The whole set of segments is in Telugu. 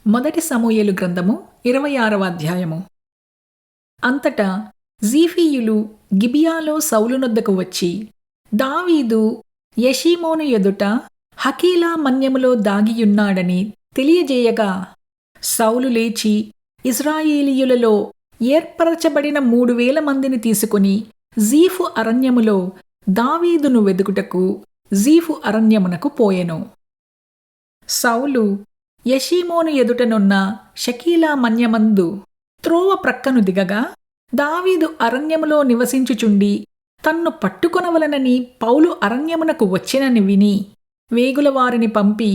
మొదటి సమూయేలు గ్రంథము 26వ అధ్యాయము. అంతటా జీఫీయులు గిబియాలో సౌలునొద్దకు వచ్చి, దావీదు యెషీమోను ఎదుట హకీలా మన్యములో దాగియున్నాడని తెలియజేయగా, సౌలు లేచి ఇశ్రాయేలీయులలో ఏర్పరచబడిన 3000 మందిని తీసుకుని జీఫు అరణ్యములో దావీదును వెదుకుటకు జీఫు అరణ్యమునకు పోయెను. సౌలు యెషీమోను ఎదుటనున్న షకీలా మన్యమందు త్రోవ ప్రక్కను దిగగా, దావీదు అరణ్యములో నివసించుచుండి తన్ను పట్టుకొనవలనని పౌలు అరణ్యమునకు వచ్చినని విని వేగుల వారిని పంపి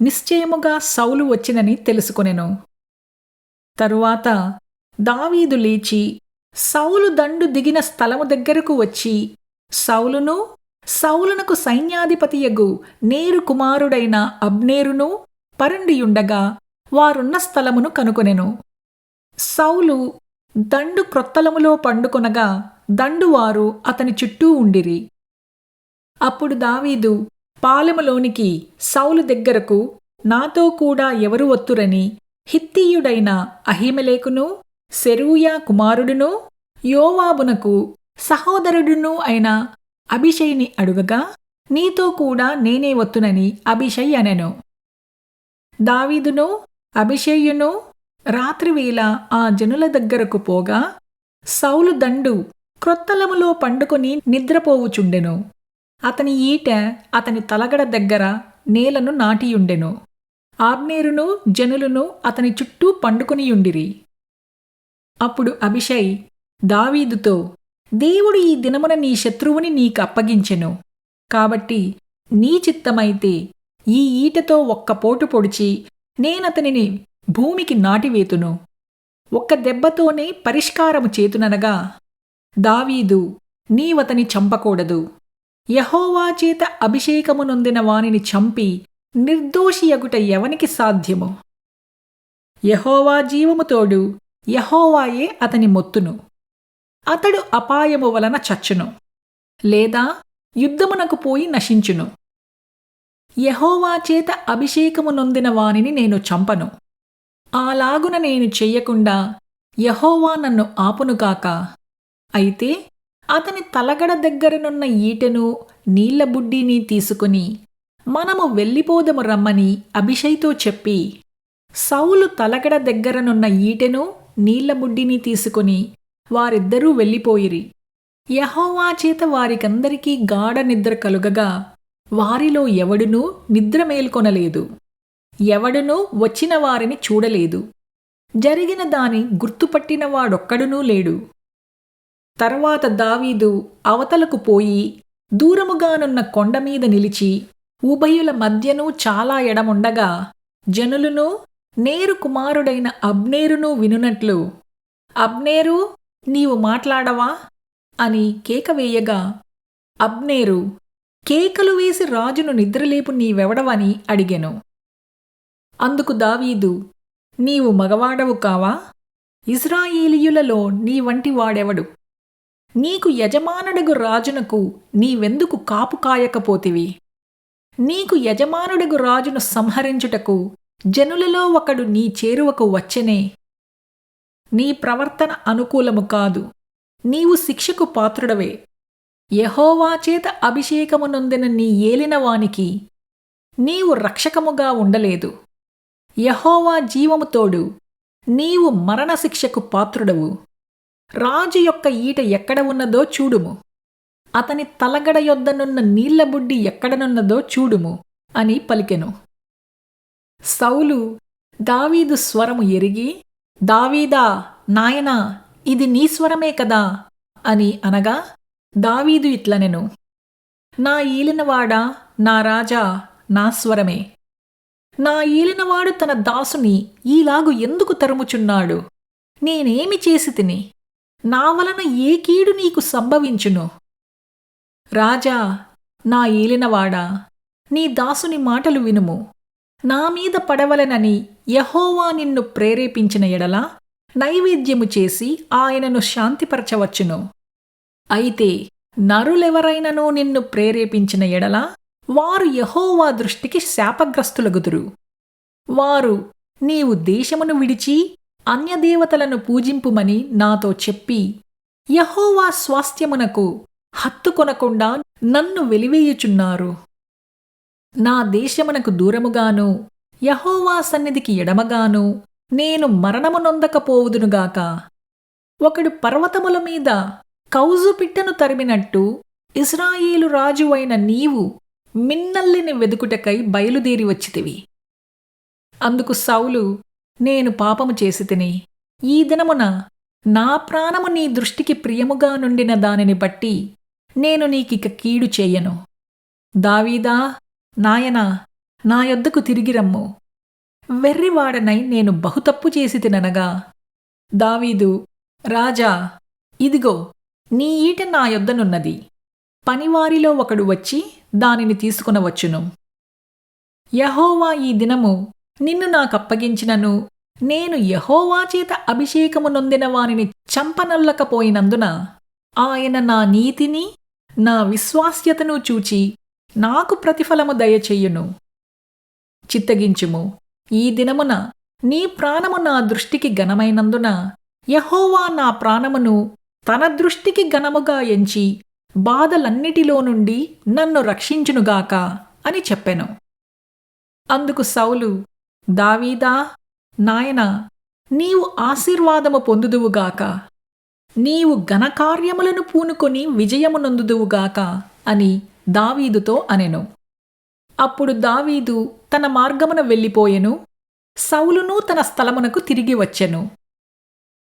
నిశ్చయముగా సౌలు వచ్చినని తెలుసుకొనెను. తరువాత దావీదు లేచి సౌలు దండు దిగిన స్థలము దగ్గరకు వచ్చి, సౌలునకు సైన్యాధిపతియగు నేరు కుమారుడైన అబ్నేరును పరుండియుండగా వారున్న స్థలమును కనుకొనెను. సౌలు దండు క్రొత్తలములో పండుకొనగా దండువారు అతని చుట్టూ ఉండిరి. అప్పుడు దావీదు పాలెములోనికి సౌలు దగ్గరకు నాతో కూడా ఎవరు వత్తురని హిత్తీయుడైన అహీమెలెకును, సెరూయా కుమారుడును, యోవాబునకు సహోదరుడును అయిన అబీషైని అడుగగా, నీతో కూడా నేనే వత్తునని అబీషై అనెను. దావీదును అబీషైయును రాత్రివేళ ఆ జనుల దగ్గరకు పోగా, సౌలు దండు క్రొత్తలములో పండుకొని నిద్రపోవుచుండెను. అతని ఈటె అతని తలగడ దగ్గర నేలను నాటియుండెను. అబ్నేరును జనులను అతని చుట్టూ పండుకొనియుండిరి. అప్పుడు అబీషై దావీదుతో, దేవుడు ఈ దినమున నీ శత్రువుని నీకప్పగించెను. కాబట్టి నీ చిత్తమైతే ఈ ఈటెతో ఒక్క పోటు పొడిచి నేనతనిని భూమికి నాటివేతును. ఒక్క దెబ్బతోనే పరిష్కారము చేతుననగా, దావీదు నీవతని చంపకూడదు. యెహోవా చేత అభిషేకము నొందిన వానిని చంపి నిర్దోషియగుట ఎవనికి సాధ్యము? యెహోవా జీవము తోడు యెహోవాయే అతని మొత్తును. అతడు అపాయము వలన చచ్చును, లేదా యుద్ధమునకు పోయి నశించును. యెహోవా చేత అభిషేకము నొందిన వానిని నేను చంపను. అలాగున నేను చెయ్యకుండా యెహోవా నన్ను ఆపునుగాక. అయితే అతని తలగడ దగ్గరనున్న ఈటెను నీళ్ల బుడ్డిని తీసుకుని మనము వెళ్ళిపోదము రమ్మని అబీషైతో చెప్పి, సౌలు తలగడ దగ్గరనున్న ఈటెను నీళ్ల బుడ్డిని తీసుకుని వారిద్దరూ వెళ్ళిపోయిరి. యెహోవా చేత వారికందరికీ గాఢ నిద్ర కలుగగా వారిలో ఎవడునూ నిద్ర మేల్కొనలేదు. ఎవడునూ వచ్చిన వారిని చూడలేదు. జరిగిన దాని గుర్తుపట్టిన వాడొక్కడునూ లేడు. తర్వాత దావీదు అవతలకు పోయి దూరముగానున్న కొండమీద నిలిచి ఉభయుల మధ్యను చాలా ఎడముండగా జనులును నేరు కుమారుడైన అబ్నేరును వినునట్లు, అబ్నేరు, నీవు మాట్లాడవా అని కేక వేయగా, అబ్నేరు, కేకలు వేసి రాజును నిద్రలేపు నీవెవడవని అడిగెను. అందుకు దావీదు, నీవు మగవాడవు కావా? ఇశ్రాయేలీయులలో నీ వంటి వాడెవడు? నీకు యజమానుడగు రాజునకు నీవెందుకు కాపు కాయకపోతివి? నీకు యజమానుడగు రాజును సంహరించుటకు జనులలో ఒకడు నీ చేరువకు వచ్చెనే. నీ ప్రవర్తన అనుకూలము కాదు, నీవు శిక్షకు పాత్రుడవే. యెహోవా చేత అభిషేకము నొందిన నీ ఏలినవానికి నీవు రక్షకముగా ఉండలేదు. యెహోవా జీవము తోడు నీవు మరణశిక్షకు పాత్రుడవు. రాజు యొక్క ఈట ఎక్కడ ఉన్నదో చూడుము, అతని తలగడ యొద్దనున్న నీళ్లబుడ్డి ఎక్కడనున్నదో చూడుము అని పలికెను. సౌలు దావీదు స్వరము ఎరిగి, దావీదా, నాయనా, ఇది నీ స్వరమే కదా అని అనగా, దావీదు ఇట్లనెను, నా ఏలినవాడా, నా రాజా, నా స్వరమే. నా ఏలినవాడు తన దాసుని ఈలాగు ఎందుకు తరుముచున్నాడు? నేనేమి చేసి తిని? నా వలన ఏ కీడు నీకు సంభవించును? రాజా, నా ఏలినవాడా, నీ దాసుని మాటలు వినుము. నా మీద పడవలెనని యెహోవా నిన్ను ప్రేరేపించిన ఎడల నైవేద్యము చేసి ఆయనను శాంతిపరచవచ్చును. అయితే నరులెవరైనను నిన్ను ప్రేరేపించిన ఎడల వారు యెహోవా దృష్టికి శాపగ్రస్తులగుదురు. వారు నీవు దేశమును విడిచి అన్యదేవతలను పూజింపుమని నాతో చెప్పి యెహోవా స్వాస్థ్యమునకు హత్తుకొనకుండా నన్ను వెలివేయుచున్నారు. నా దేశమునకు దూరముగాను యెహోవా సన్నిధికి ఎడమగాను నేను మరణము నొందకపోవుదునుగాక. ఒకడు పర్వతముల మీద కౌజు పిట్టను తరిమినట్టు ఇశ్రాయేలు రాజువైన నీవు మిన్నల్లిని వెదుకుటకై బయలుదేరి వచ్చితివి. అందుకు సౌలు, నేను పాపము చేసితిని. ఈ దినమున నా ప్రాణము నీ దృష్టికి ప్రియముగా నుండిన దానిని బట్టి నేను నీకిక కీడు చేయను. దావీదా, నాయనా, నా యొద్దకు తిరిగిరమ్ము. వెర్రివాడనై నేను బహుతప్పు చేసితిననగా దావీదు, రాజా, ఇదిగో నీ ఈటె నా యొద్దనున్నది. పనివారిలో ఒకడు వచ్చి దానిని తీసుకునవచ్చును. యెహోవా ఈ దినము నిన్ను నాకప్పగించినను నేను యెహోవా చేత అభిషేకము నొందిన వానిని చంపనల్లకపోయినందున ఆయన నా నీతిని నా విశ్వాస్యతను చూచి నాకు ప్రతిఫలము దయచెయ్యును. చిత్తగించుము. ఈ దినమున నీ ప్రాణము నా దృష్టికి ఘనమైనందున యెహోవా నా ప్రాణమును తన దృష్టికి ఘనముగా ఎంచి బాధలన్నిటిలో నుండి నన్ను రక్షించునుగాక అని చెప్పెను. అందుకు సౌలు, దావీదా, నాయనా, నీవు ఆశీర్వాదము పొందుదువుగాక. నీవు ఘనకార్యములను పూనుకొని విజయము నొందుదువుగాక అని దావీదుతో అనెను. అప్పుడు దావీదు తన మార్గమున వెళ్ళిపోయెను. సౌలును తన స్థలమునకు తిరిగి వచ్చెను.